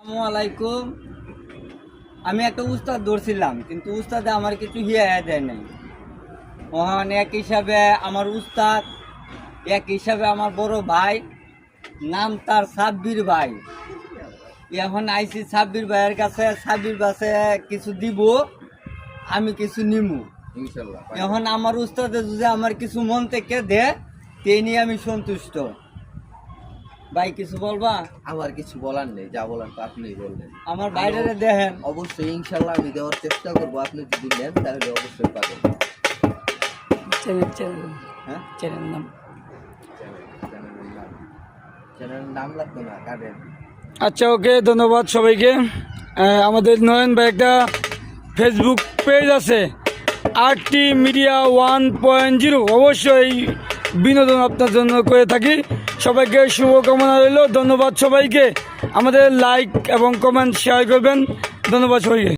আসসালামু আলাইকুম। আমি একটা উস্তাদ ধরছিলাম, কিন্তু উস্তাদে আমার কিছু হিয়া দেয় নাই। মহান এক হিসাবে আমার উস্তাদ, এক হিসাবে আমার বড় ভাই, নাম তার সাব্বির ভাই। এখন আইসি সাব্বির ভাইয়ের কাছে, সাব্বির কাছে কিছু দিব, আমি কিছু নিমু ইনশাল্লাহ। এখন আমার উস্তাদে যদি আমার কিছু মন থেকে দে, তে নিয়ে আমি সন্তুষ্ট। ভাই কিছু বলবা? আমার কিছু বলার নেই, যা বলার তো আপনিই বললেন। আমার বাইরে দেখেন। অবশ্যই ইনশাল্লাহ আমি দেওয়ার চেষ্টা করবো। আপনি যদি নেন তাহলে অবশ্যই পাবেন। চ্যানেল নাম চ্যানেলের নাম লাগতো না, কাটেন। আচ্ছা, ওকে, ধন্যবাদ সবাইকে। আমাদের নয়ন ভাই একটা ফেসবুক পেজ আছে, আরটি মিডিয়া 1.0। অবশ্যই বিনোদন আপনার জন্য করে থাকি। সবাইকে শুভকামনা রইল। ধন্যবাদ সবাইকে। আমাদের লাইক এবং কমেন্ট শেয়ার করবেন। ধন্যবাদ সবাইকে।